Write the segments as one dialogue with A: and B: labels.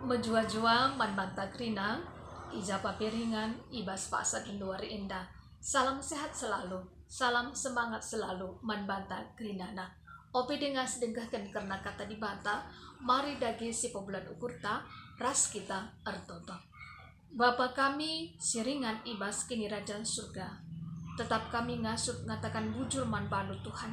A: Mejua-jua man banta krina, ija papiringan, ibas paksa genduari indah. Salam sehat selalu, salam semangat selalu, man banta krina. Opi dengas dengkahkan karena kata dibanta, mari dagi si pobulan ukurta, ras kita ertoto. Bapa kami siringan ibas kini raja surga. Tetap kami ngasut ngatakan bujur man balu Tuhan.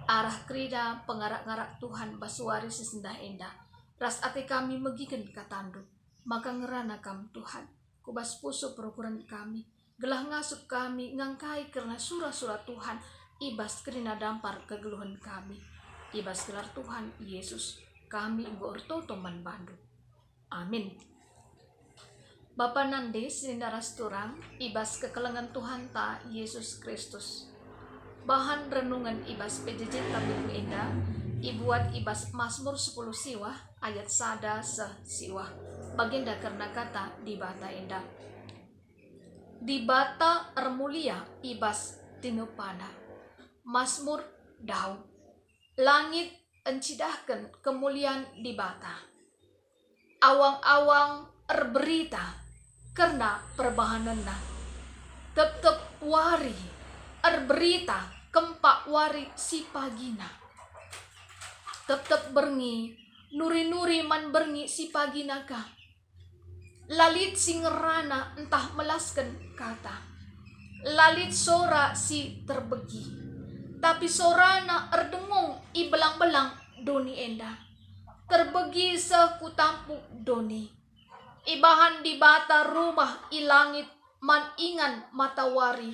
A: Arah krida pengarak-ngarak Tuhan basuari sesendah endah. Ras ate kami megigen katandu, maka ngerana kam Tuhan. Kubas pusu perukuran kami, gelah ngasut kami ngangkai karena surah-surah Tuhan. Ibas kerina dampar kegeluhan kami. Ibas gelar Tuhan Yesus, kami nggo ortoto man bandu. Amin. Bapa nande sindaras turang, ibas kekelengan Tuhan ta Yesus Kristus. Bahan renungan ibas PJJ tabiku indah, ibuat ibas Mazmur 10 siwah ayat sada siwah baginda karena kata di bata indah. Di bata ermulia ibas tinupada Mazmur Daud. Langit encidahkan kemuliaan di bata. Awang-awang erberita karena perbahananna. Tep-tep wari erberita kempak wari si pagina. Tep-tep berngi, nuri-nuri man berngi si pagina ka. Lalit si ngerana entah melaskan kata. Lalit sora si terbegi. Tapi sorana erdengung i belang-belang doni endah. Terbegi sekutampuk doni. Ibahan di bata rumah i langit man ingan matawari.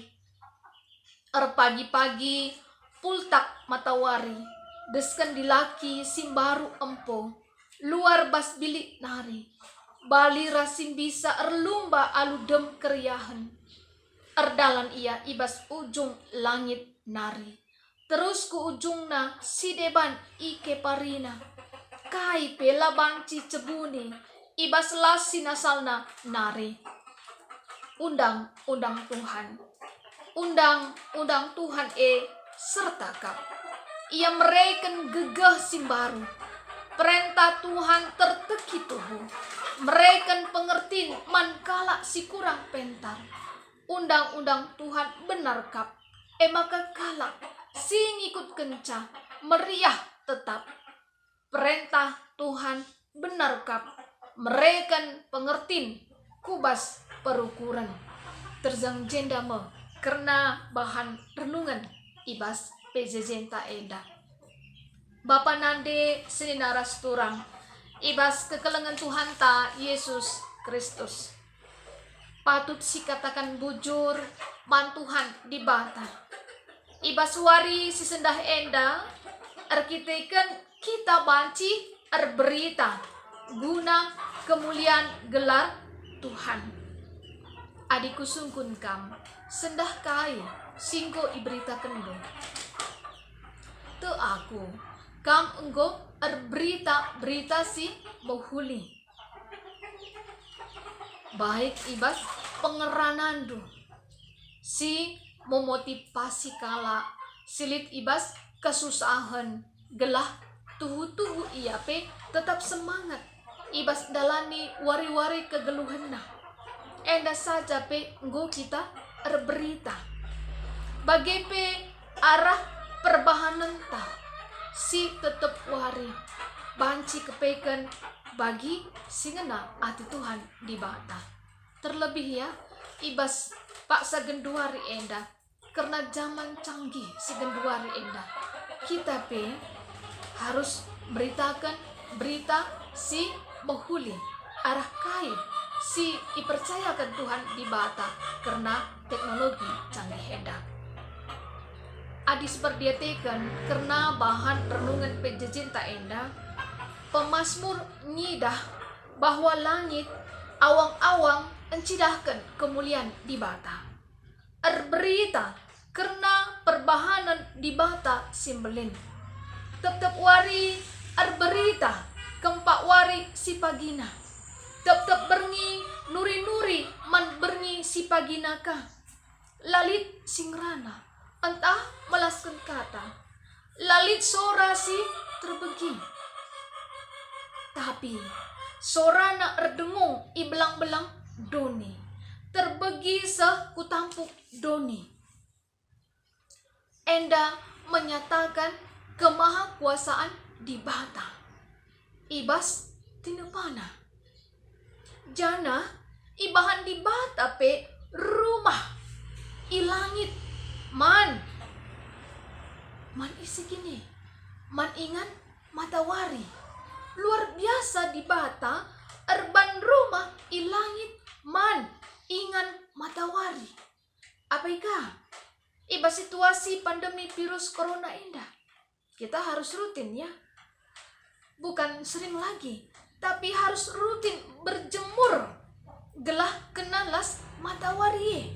A: Pagi-pagi pultak matawari. Deskan dilaki simbaru empo. Luar bas bilik nari. Bali rasim bisa erlumba aludem keriahan. Erdalan ia ibas ujung langit nari. Terus ku ujungna si deban ike parina. Kai pela banci cebuni. Ibas lasi nasalna nari. Undang Tuhan. Undang Tuhan serta kap. Ia mereken gegah simbaru. Perintah Tuhan terteki tuhu. Mereken pengertin mankala si kurang pentar. Undang-undang Tuhan benar kap. Maka kalak si ngikut kencah. Meriah tetap. Perintah Tuhan benar kap. Mereken pengertin kubas perukuran. Terzang jenda me. Karena bahan renungan ibas PJJ ta endah. Bapa nande seninaras turang ibas kekelengan Tuhan ta Yesus Kristus. Patut si katakan bujur man Tuhan di bata. Ibas wari si sendah endah arkiteken kita banci berita guna kemuliaan gelar Tuhan. Adikku sungkun kam sendah kai singko iberita kendo. Te aku kam enggo berita si mohuli. Baik ibas pengeranandu. Si memotivasi kala silit ibas kesusahan gelah tuhu-tuhu iya pe tetap semangat. Ibas dalani wari-wari kegeluhenna. Endah saja pe enggo kita berita. Bagi pe arah perbahanan ta si tetep wari banci kepeken bagi singena ati Tuhan di bata. Terlebih ya ibas paksa genduari endah karena zaman canggih si genduari endah. Kita pe harus beritakan berita si mohuli arah kai si dipercayakan Tuhan di bata karena teknologi canggih endah. Adis berdiatekan karena bahan renungan PJJ ta endah. Pemazmur nyidah bahwa langit awang-awang encidahkan kemuliaan di bata. Berita karena perbahanan di bata simbelin. Tep-tep wari berita kempak wari si pagina. Tep-tep berngi nuri-nuri man berngi si pagina ka. Lalit singrana entah melaskan kata. Lalit sora si terbegi. Tapi sorana erdengung ibelang-belang doni, terbegi seh kutampuk doni. Enda menyatakan kemahakuasaan di bata. Ibas tinepana. Jana ibahan di bata pe rumah ilangit man isi gini, man ingan matawari. Luar biasa di bata erban rumah ilangit man ingan matawari. Apa ika? Iba situasi pandemi virus corona indah. Kita harus rutin ya. Bukan sering lagi, tapi harus rutin berjemur. Gelah kenalas matawari.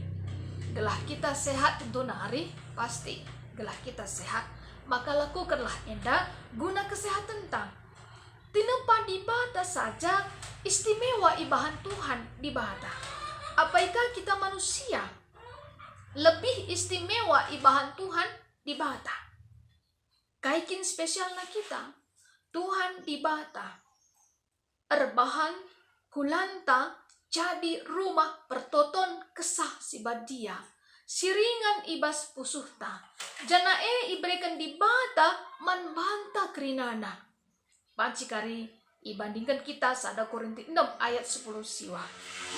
A: Gelah kita sehat tentu nari, pasti. Gelah kita sehat, maka lakukanlah enda guna kesehatan tang. Tinepa di bata saja istimewa ibahan Tuhan di bata. Apakah kita manusia lebih istimewa ibahan Tuhan di bata? Kaikin spesialna kita Tuhan di bata erbahan kulanta jadi rumah pertoton kesah si badia siringan ibas pusuhta jana iberikan di bata man banta krinana pancikari ibandingkan kita sada Korinti 6 ayat 10 siwa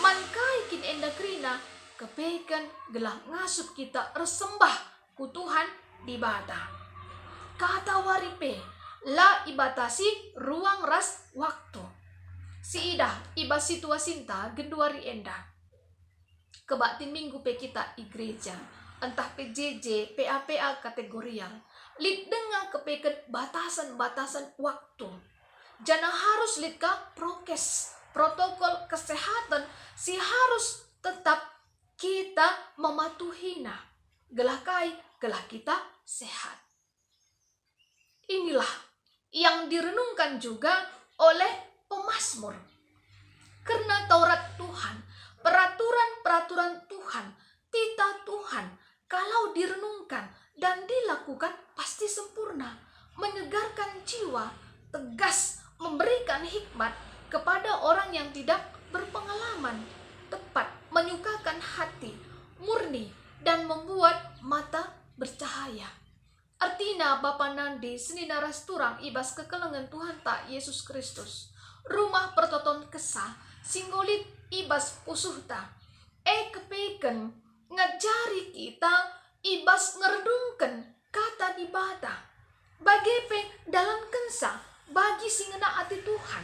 A: man kaikin enda krina kepekan gelah ngasup kita resembah ku Tuhan di bata. Kata waripe la ibatasi ruang ras waktu. Si idah iba situasinta genduari enda. Kebatin minggu pe kita i gereja, entah PJJ, PA kategorial. Lid dengar kepekan batasan-batasan waktu. Jana harus lid ka prokes, protokol kesehatan si harus tetap kita mematuhina. Gelah kai, gelah kita sehat. Inilah yang direnungkan juga oleh pemazmur. Karena Taurat Tuhan, peraturan-peraturan Tuhan, titah Tuhan, kalau direnungkan dan dilakukan pasti sempurna, menyegarkan jiwa, tegas, memberikan hikmat kepada orang yang tidak berpengalaman, tepat, menyukakan hati, murni, dan membuat mata bercahaya. Artinya Bapa Nandi seni naras turang ibas kekelengan Tuhan tak Yesus Kristus. Rumah pertoton kesah, singgolit ibas pusuhta. Kepeken ngajari kita ibas ngerdungken kata di bata. Bagepe dalam kensa bagi singena ati Tuhan.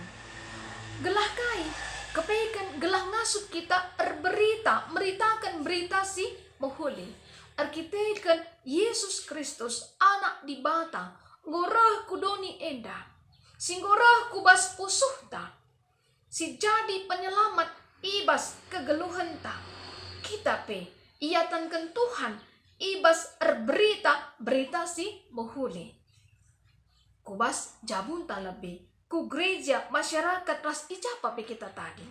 A: Gelah kai kepeken gelah ngasup kita erberita, meritakan berita si mohuli. Arkiteken Yesus Kristus anak di bata, ngorah kudoni enda, singgorah kubas pusuhta, si jadi penyelamat ibas kegeluhenta. Kita pe, iatankan Tuhan, ibas erberita, berita si mohuli. Kubas jabunta lebih, ku gereja masyarakat ras ijapa pe kita tadi.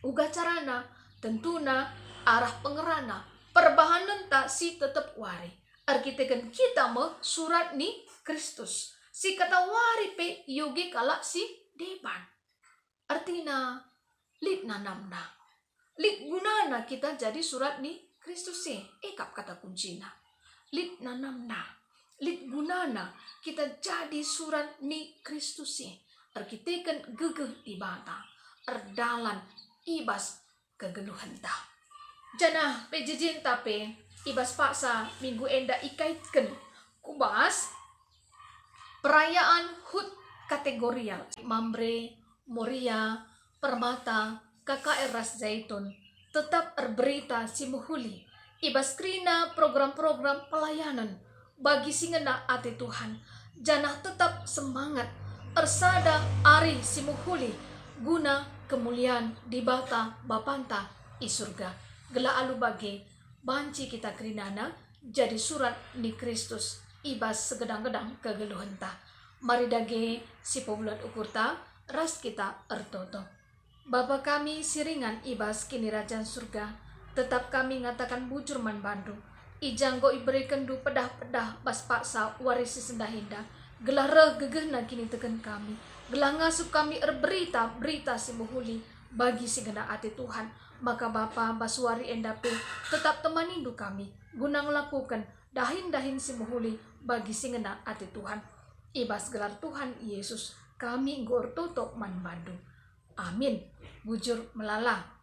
A: Uga carana, tentuna arah pengerana, perbahanan tak si tetap wari. Arkiteken kita me surat ni Kristus. Si kata wari pe yogi kalak si deban. Artinya lit nanamna. Lit gunana kita jadi surat ni Kristus si. Ekap kata kuncina. Lit nanamna. Lit gunana kita jadi surat ni Kristus si. Arkiteken gegeh ibata. Erdalan ibas kegeluhenta. Jana PJJ tape ibas paksa minggu enda ikaitkan kubas perayaan HUT kategorial Mambre, Moria, Permata, KKR Ras Zaitun tetap berberita si muhuli ibas krina program-program pelayanan bagi singena ati Tuhan. Jana tetap semangat ersada ari si muhuli guna kemuliaan di bata bapanta i surga. Gela alu bagi banci kita kerinana jadi surat ni Kristus ibas segedang-gedang kegeluhenta. Mari dage si pobulan ukurta ras kita ertoto. Bapa kami siringan ibas kini rajan surga, tetap kami ngatakan bujur man bandu. Ijanggo iberikan du pedah-pedah bas paksa warisi sendahinda. Gelah gegeh na kini teken kami. Gelang ngasup kami berita si muhuli bagi si gena ati Tuhan. Maka Bapa basuari endape tetap temanindu kami guna ngelakukan dahin si muhuli bagi si gena ati Tuhan. Ibas gelar Tuhan Yesus kami ngor tutup man Bandung. Amin. Bujur melala.